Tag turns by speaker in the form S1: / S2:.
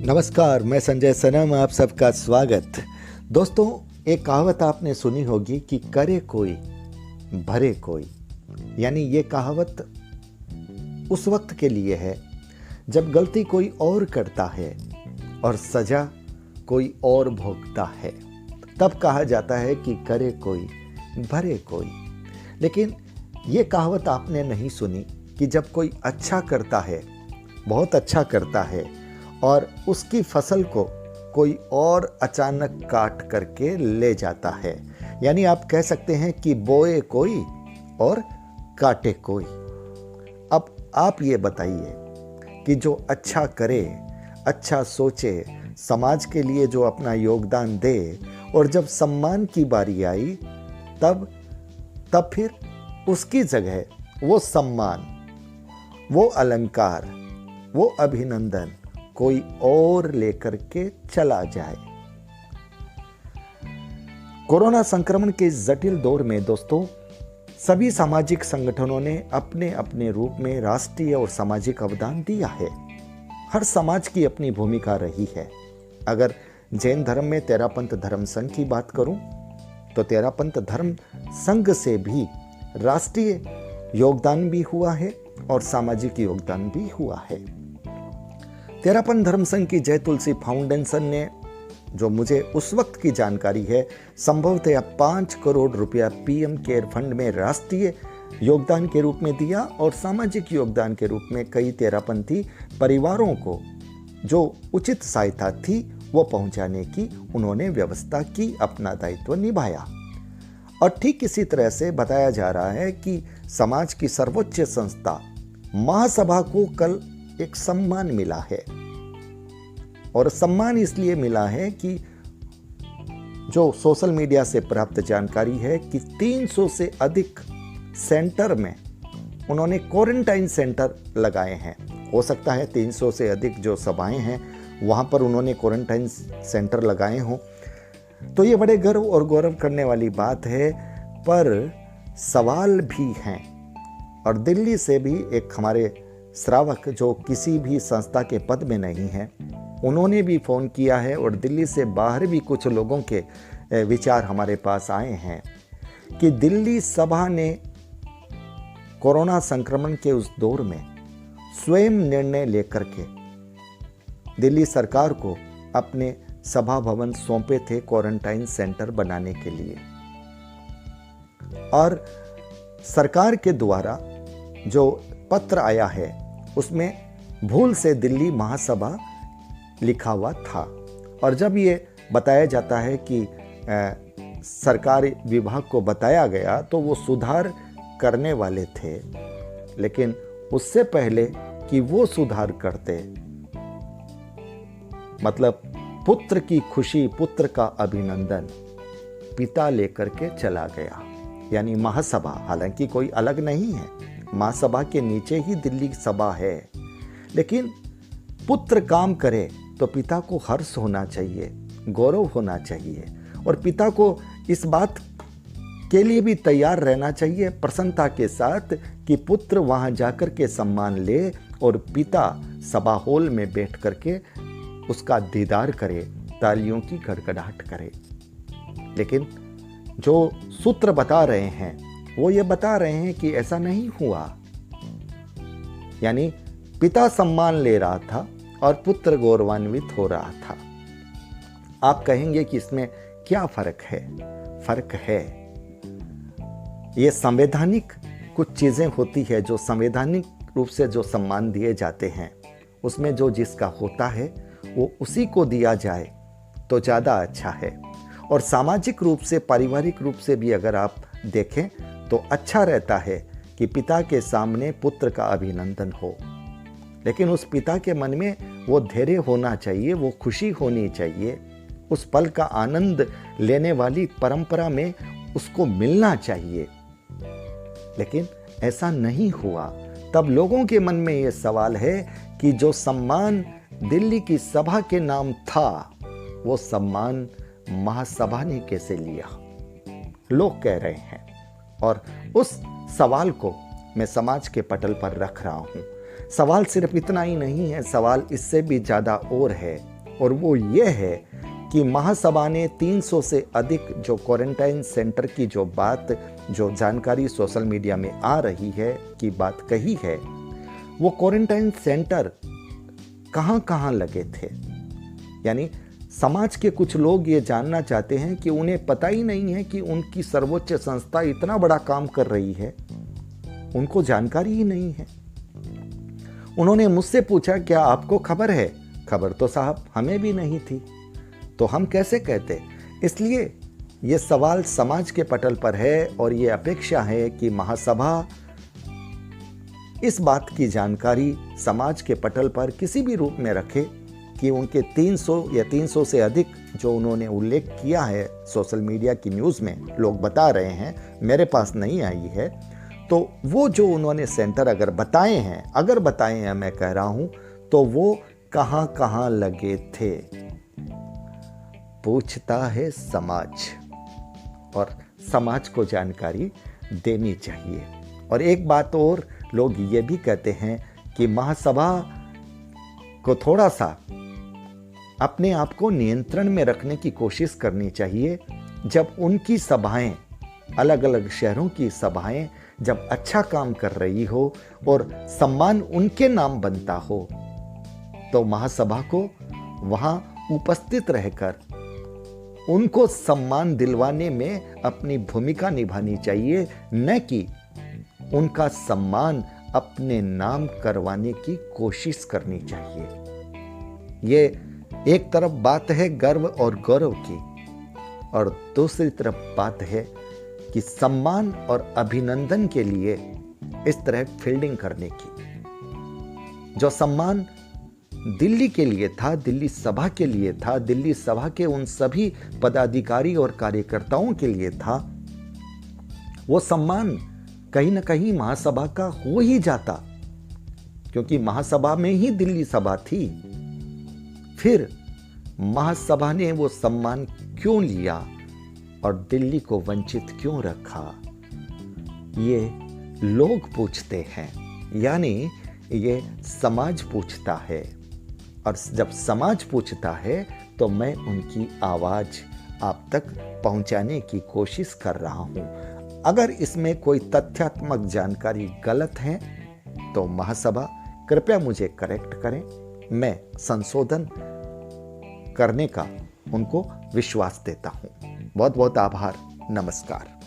S1: नमस्कार, मैं संजय सनम, आप सबका स्वागत। दोस्तों, एक कहावत आपने सुनी होगी कि करे कोई भरे कोई। यानी ये कहावत उस वक्त के लिए है जब गलती कोई और करता है और सजा कोई और भोगता है। तब कहा जाता है कि करे कोई भरे कोई। लेकिन ये कहावत आपने नहीं सुनी कि जब कोई अच्छा करता है, बहुत अच्छा करता है, और उसकी फसल को कोई और अचानक काट करके ले जाता है। यानी आप कह सकते हैं कि बोए कोई और काटे कोई। अब आप ये बताइए कि जो अच्छा करे, अच्छा सोचे, समाज के लिए जो अपना योगदान दे, और जब सम्मान की बारी आई तब फिर उसकी जगह वो सम्मान, वो अलंकार, वो अभिनंदन कोई और लेकर के चला जाए। कोरोना संक्रमण के इस जटिल दौर में दोस्तों, सभी सामाजिक संगठनों ने अपने अपने रूप में राष्ट्रीय और सामाजिक अवदान दिया है। हर समाज की अपनी भूमिका रही है। अगर जैन धर्म में तेरापंथ धर्म संघ की बात करूं तो तेरापंथ धर्म संघ से भी राष्ट्रीय योगदान भी हुआ है और सामाजिक योगदान भी हुआ है। तेरापंथ धर्म संघ की जय तुलसी फाउंडेशन ने, जो मुझे उस वक्त की जानकारी है, संभवतः 5 करोड़ रुपया पीएम केयर फंड में राष्ट्रीय योगदान के रूप में दिया और सामाजिक योगदान के रूप में कई तेरापंथी परिवारों को जो उचित सहायता थी वो पहुंचाने की उन्होंने व्यवस्था की, अपना दायित्व निभाया। और ठीक इसी तरह से बताया जा रहा है कि समाज की सर्वोच्च संस्था महासभा को कल एक सम्मान मिला है। और सम्मान इसलिए मिला है कि जो सोशल मीडिया से प्राप्त जानकारी है कि 300 से अधिक सेंटर में उन्होंने क्वारंटाइन सेंटर लगाए हैं। हो सकता है 300 से अधिक जो सभाएं हैं वहां पर उन्होंने क्वारंटाइन सेंटर लगाए हों। तो ये बड़े गर्व और गौरव करने वाली बात है। पर सवाल भी हैं, और दिल्ली से भी एक हमारे श्रावक जो किसी भी संस्था के पद में नहीं है, उन्होंने भी फ़ोन किया है, और दिल्ली से बाहर भी कुछ लोगों के विचार हमारे पास आए हैं कि दिल्ली सभा ने कोरोना संक्रमण के उस दौर में स्वयं निर्णय लेकर के दिल्ली सरकार को अपने सभा भवन सौंपे थे क्वारंटाइन सेंटर बनाने के लिए। और सरकार के द्वारा जो पत्र आया है उसमें भूल से दिल्ली महासभा लिखा हुआ था। और जब ये बताया जाता है कि सरकारी विभाग को बताया गया तो वो सुधार करने वाले थे, लेकिन उससे पहले कि वो सुधार करते, मतलब पुत्र की खुशी, पुत्र का अभिनंदन पिता लेकर के चला गया। यानी महासभा, हालांकि कोई अलग नहीं है, महासभा के नीचे ही दिल्ली सभा है, लेकिन पुत्र काम करे तो पिता को हर्ष होना चाहिए, गौरव होना चाहिए, और पिता को इस बात के लिए भी तैयार रहना चाहिए प्रसन्नता के साथ कि पुत्र वहां जाकर के सम्मान ले और पिता सभा हॉल में बैठ करके उसका दीदार करे, तालियों की गड़गड़ाहट करे। लेकिन जो सूत्र बता रहे हैं वो ये बता रहे हैं कि ऐसा नहीं हुआ। यानी पिता सम्मान ले रहा था और पुत्र गौरवान्वित हो रहा था। आप कहेंगे कि इसमें क्या फर्क है? फर्क है, ये संवैधानिक कुछ चीजें होती है जो संवैधानिक रूप से जो सम्मान दिए जाते हैं, उसमें जो जिसका होता है वो उसी को दिया जाए तो ज़्यादा अच्छा है। और सामाजिक रूप से, पारिवारिक रूप से भी अगर आप देखें तो अच्छा रहता है कि पिता के सामने पुत्र का अभिनंदन हो, लेकिन उस पिता के मन में वो धैर्य होना चाहिए, वो खुशी होनी चाहिए, उस पल का आनंद लेने वाली परंपरा में उसको मिलना चाहिए। लेकिन ऐसा नहीं हुआ। तब लोगों के मन में ये सवाल है कि जो सम्मान दिल्ली की सभा के नाम था, वो सम्मान महासभा ने कैसे लिया, लोग कह रहे हैं। और उस सवाल को मैं समाज के पटल पर रख रहा हूं। सवाल सिर्फ इतना ही नहीं है, सवाल इससे भी ज़्यादा और है और वो ये है कि महासभा ने 300 से अधिक जो क्वारंटाइन सेंटर की जो जानकारी सोशल मीडिया में आ रही है की बात कही है, वो क्वारंटाइन सेंटर कहाँ कहाँ लगे थे। यानी समाज के कुछ लोग ये जानना चाहते हैं कि उन्हें पता ही नहीं है कि उनकी सर्वोच्च संस्था इतना बड़ा काम कर रही है, उनको जानकारी ही नहीं है। उन्होंने मुझसे पूछा, क्या आपको खबर है? खबर तो साहब हमें भी नहीं थी, तो हम कैसे कहते। इसलिए ये सवाल समाज के पटल पर है और ये अपेक्षा है कि महासभा इस बात की जानकारी समाज के पटल पर किसी भी रूप में रखे कि उनके 300 या 300 से अधिक जो उन्होंने उल्लेख किया है सोशल मीडिया की न्यूज़ में, लोग बता रहे हैं, मेरे पास नहीं आई है, तो वो जो उन्होंने सेंटर अगर बताए हैं मैं कह रहा हूं, तो वो कहां कहां लगे थे, पूछता है समाज, और समाज को जानकारी देनी चाहिए। और एक बात और, लोग ये भी कहते हैं कि महासभा को थोड़ा सा अपने आप को नियंत्रण में रखने की कोशिश करनी चाहिए। जब उनकी सभाएं, अलग अलग शहरों की सभाएं जब अच्छा काम कर रही हो और सम्मान उनके नाम बनता हो, तो महासभा को वहां उपस्थित रहकर उनको सम्मान दिलवाने में अपनी भूमिका निभानी चाहिए, न कि उनका सम्मान अपने नाम करवाने की कोशिश करनी चाहिए। ये एक तरफ बात है गर्व और गौरव की, और दूसरी तरफ बात है कि सम्मान और अभिनंदन के लिए इस तरह फील्डिंग करने की। जो सम्मान दिल्ली के लिए था, दिल्ली सभा के लिए था, दिल्ली सभा के उन सभी पदाधिकारी और कार्यकर्ताओं के लिए था, वो सम्मान कहीं ना कहीं महासभा का हो ही जाता, क्योंकि महासभा में ही दिल्ली सभा थी। फिर महासभा ने वो सम्मान क्यों लिया और दिल्ली को वंचित क्यों रखा, ये लोग पूछते हैं, यानी ये समाज पूछता है। और जब समाज पूछता है तो मैं उनकी आवाज आप तक पहुंचाने की कोशिश कर रहा हूं। अगर इसमें कोई तथ्यात्मक जानकारी गलत है तो महासभा कृपया मुझे करेक्ट करें, मैं संशोधन करने का उनको विश्वास देता हूं। बहुत बहुत आभार, नमस्कार।